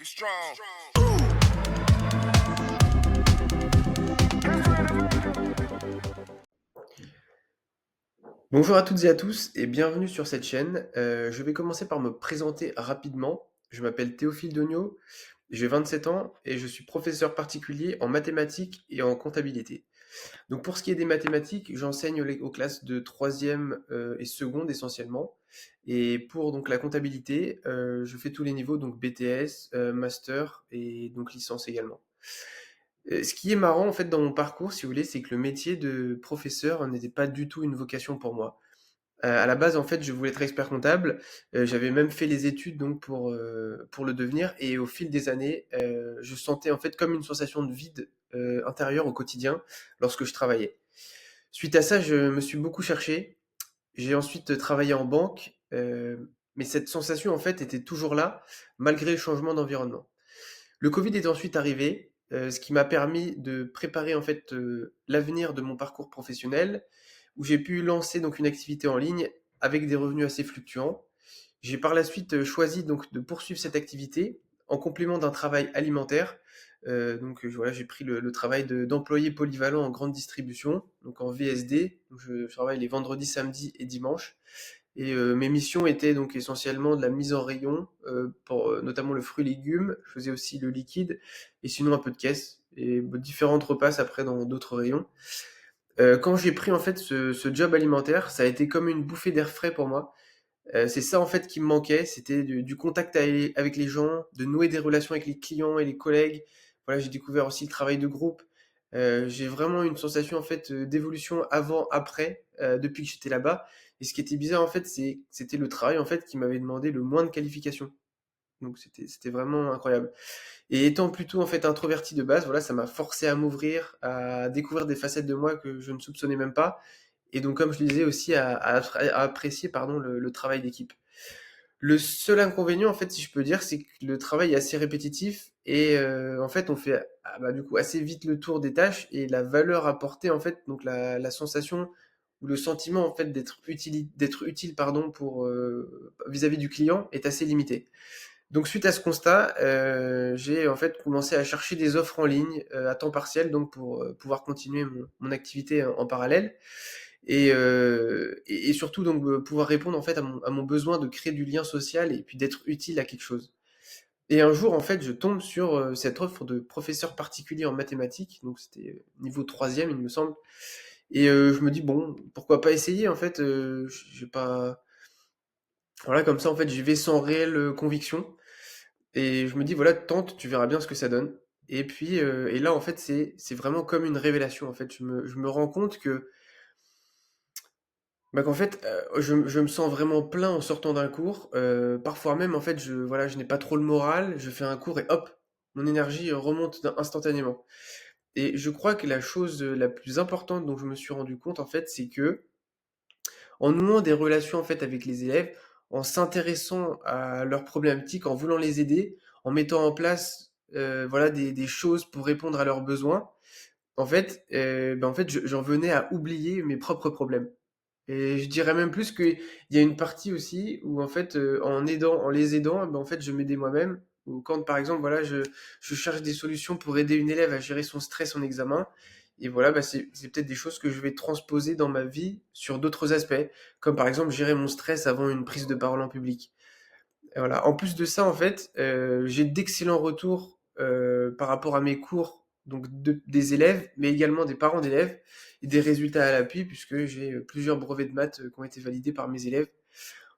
strong. Bonjour à toutes et à tous et bienvenue sur cette chaîne. Je vais commencer par me présenter rapidement. Je m'appelle Théophile Dogno, j'ai 27 ans et je suis professeur particulier en mathématiques et en comptabilité. Donc pour ce qui est des mathématiques, j'enseigne aux classes de troisième et seconde essentiellement. Et pour donc la comptabilité, je fais tous les niveaux, donc BTS, master et donc licence également. Ce qui est marrant en fait dans mon parcours, si vous voulez, c'est que le métier de professeur n'était pas du tout une vocation pour moi. À la base, en fait, je voulais être expert comptable. J'avais même fait les études donc pour le devenir et au fil des années, je sentais en fait comme une sensation de vide, intérieur au quotidien lorsque je travaillais. Suite à ça, je me suis beaucoup cherché. J'ai ensuite travaillé en banque, mais cette sensation en fait était toujours là malgré le changement d'environnement. Le Covid est ensuite arrivé, ce qui m'a permis de préparer en fait, l'avenir de mon parcours professionnel, où j'ai pu lancer donc une activité en ligne avec des revenus assez fluctuants. J'ai par la suite, choisi donc de poursuivre cette activité en complément d'un travail alimentaire. Voilà, j'ai pris le travail d'employé polyvalent en grande distribution, donc en VSD. Donc je travaille les vendredis, samedis et dimanches. Et mes missions étaient donc essentiellement de la mise en rayon, pour notamment le fruit légumes. Je faisais aussi le liquide et sinon un peu de caisse et différentes repasses après dans d'autres rayons. Quand j'ai pris en fait ce job alimentaire, ça a été comme une bouffée d'air frais pour moi. C'est ça en fait qui me manquait, c'était du contact avec les gens, de nouer des relations avec les clients et les collègues. Voilà, j'ai découvert aussi le travail de groupe. J'ai vraiment une sensation en fait, d'évolution avant-après, depuis que j'étais là-bas. Et ce qui était bizarre en fait, c'était le travail en fait qui m'avait demandé le moins de qualifications. Donc c'était vraiment incroyable. Et étant plutôt en fait introverti de base, voilà, ça m'a forcé à m'ouvrir, à découvrir des facettes de moi que je ne soupçonnais même pas. Et donc, comme je le disais aussi, à apprécier pardon, le travail d'équipe. Le seul inconvénient, en fait, si je peux dire, c'est que le travail est assez répétitif et en fait, on fait du coup assez vite le tour des tâches et la valeur apportée, en fait, donc la sensation ou le sentiment en fait d'être utile pardon pour vis-à-vis du client est assez limité. Donc suite à ce constat, j'ai en fait commencé à chercher des offres en ligne, à temps partiel donc pour, pouvoir continuer mon activité en parallèle et surtout donc, pouvoir répondre en fait à mon besoin de créer du lien social et puis d'être utile à quelque chose. Et un jour en fait, je tombe sur, cette offre de professeur particulier en mathématiques, donc c'était, niveau troisième il me semble et je me dis: «Bon, pourquoi pas essayer?» en fait, j'ai pas voilà comme ça en fait j'y vais sans réelle, conviction. Et je me dis: «Voilà, tente, tu verras bien ce que ça donne» et puis, et là, en fait, c'est vraiment comme une révélation, en fait. Je me rends compte que, qu'en fait, je me sens vraiment plein en sortant d'un cours. Parfois même, en fait, voilà, je n'ai pas trop le moral, je fais un cours et hop, mon énergie, remonte instantanément et je crois que la chose, la plus importante dont je me suis rendu compte, en fait, c'est que en nouant des relations, en fait, avec les élèves, en s'intéressant à leurs problématiques, en voulant les aider, en mettant en place, voilà, des choses pour répondre à leurs besoins. En fait, j'en venais à oublier mes propres problèmes et je dirais même plus qu'il y a une partie aussi où, en fait, en les aidant, en fait, je m'aidais moi-même. Ou quand, par exemple, voilà, je cherche des solutions pour aider une élève à gérer son stress en examen et voilà, c'est peut-être des choses que je vais transposer dans ma vie sur d'autres aspects, comme, par exemple, gérer mon stress avant une prise de parole en public. Et voilà. En plus de ça, en fait, j'ai d'excellents retours par rapport à mes cours, donc des élèves, mais également des parents d'élèves, et des résultats à l'appui, puisque j'ai plusieurs brevets de maths qui ont été validés par mes élèves.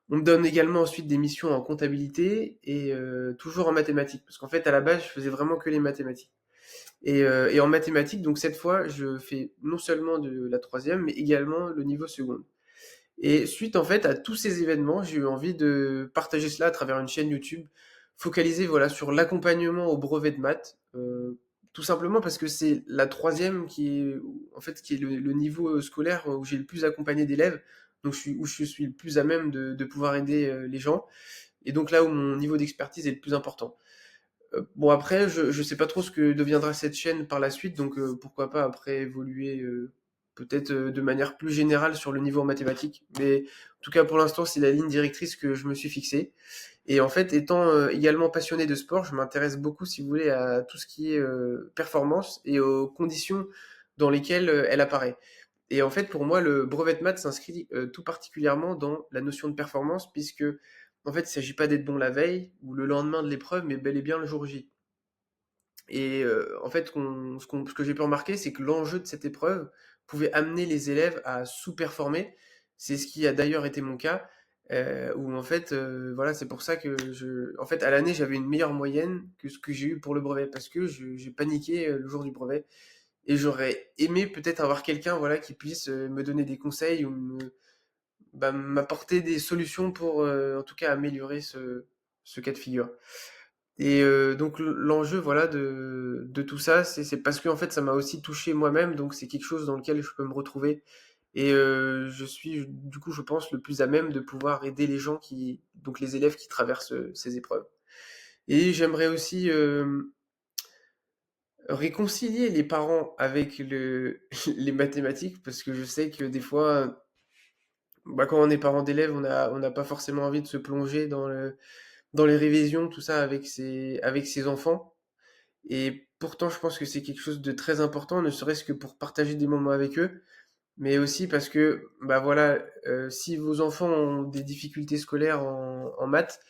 On me donne également ensuite des missions en comptabilité et toujours en mathématiques, parce qu'en fait, à la base, je faisais vraiment que les mathématiques. Et en mathématiques, donc cette fois, je fais non seulement de la troisième, mais également le niveau seconde. Et suite en fait à tous ces événements, j'ai eu envie de partager cela à travers une chaîne YouTube, focalisée voilà sur l'accompagnement au brevet de maths, tout simplement parce que c'est la troisième qui est en fait qui est le niveau, scolaire où j'ai le plus accompagné d'élèves, donc je suis le plus à même de pouvoir aider, les gens et donc là où mon niveau d'expertise est le plus important. Bon après je sais pas trop ce que deviendra cette chaîne par la suite donc pourquoi pas après évoluer, peut-être, de manière plus générale sur le niveau en mathématiques. Mais en tout cas pour l'instant, c'est la ligne directrice que je me suis fixée Et en fait, étant également passionné de sport, je m'intéresse beaucoup, si vous voulez, à tout ce qui est performance et aux conditions dans lesquelles elle apparaît. Et en fait, pour moi, le brevet de maths s'inscrit tout particulièrement dans la notion de performance, puisque en fait, il ne s'agit pas d'être bon la veille ou le lendemain de l'épreuve, mais bel et bien le jour J. Et en fait, ce que j'ai pu remarquer, c'est que l'enjeu de cette épreuve pouvait amener les élèves à sous-performer. C'est ce qui a d'ailleurs été mon cas, où en fait, voilà, c'est pour ça que en fait, à l'année, j'avais une meilleure moyenne que ce que j'ai eu pour le brevet, parce que j'ai paniqué le jour du brevet. Et j'aurais aimé peut-être avoir quelqu'un, voilà, qui puisse me donner des conseils ou m'apporter des solutions pour, en tout cas, améliorer ce cas de figure. Et donc l'enjeu, voilà, de tout ça, c'est parce que en fait, ça m'a aussi touché moi-même, donc c'est quelque chose dans lequel je peux me retrouver. Et je suis, du coup, je pense, le plus à même de pouvoir aider les gens donc les élèves qui traversent ces épreuves. Et j'aimerais aussi réconcilier les parents avec les mathématiques, parce que je sais que des fois, bah, quand on est parent d'élèves, on n'a pas forcément envie de se plonger dans les révisions, tout ça, avec ses enfants. Et pourtant, je pense que c'est quelque chose de très important, ne serait-ce que pour partager des moments avec eux, mais aussi parce que, bah voilà, si vos enfants ont des difficultés scolaires en maths,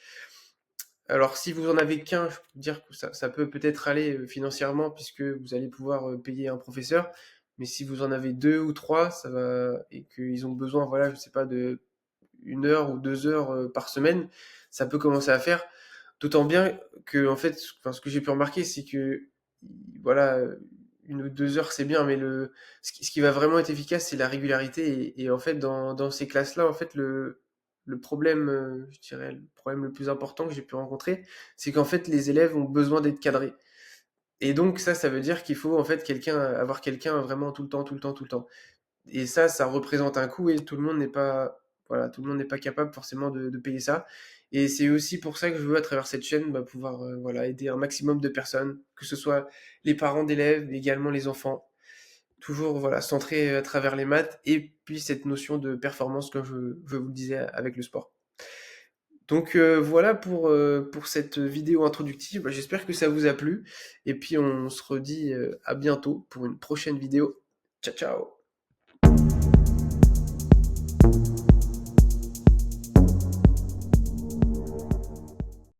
alors si vous en avez qu'un, je peux dire que ça peut peut-être aller financièrement, puisque vous allez pouvoir payer un professeur, mais si vous en avez deux ou trois, ça va, et qu'ils ont besoin, voilà, je sais pas, de 1 heure ou 2 heures par semaine, ça peut commencer à faire. D'autant bien que, en fait, enfin, ce que j'ai pu remarquer, c'est que, voilà, 1 ou 2 heures, c'est bien, mais ce qui va vraiment être efficace, c'est la régularité. Et en fait, dans ces classes-là, en fait, le problème, je dirais, le problème le plus important que j'ai pu rencontrer, c'est qu'en fait, les élèves ont besoin d'être cadrés. Et donc, ça veut dire qu'il faut, en fait, avoir quelqu'un vraiment tout le temps, tout le temps, tout le temps. Et ça représente un coût et tout le monde n'est pas, voilà, tout le monde n'est pas capable forcément de payer ça. Et c'est aussi pour ça que je veux, à travers cette chaîne, bah, pouvoir voilà, aider un maximum de personnes, que ce soit les parents d'élèves, mais également les enfants. Toujours voilà, centré à travers les maths et puis cette notion de performance, comme je vous le disais, avec le sport. Donc voilà pour cette vidéo introductive. Bah, j'espère que ça vous a plu. Et puis on se redit à bientôt pour une prochaine vidéo. Ciao, ciao!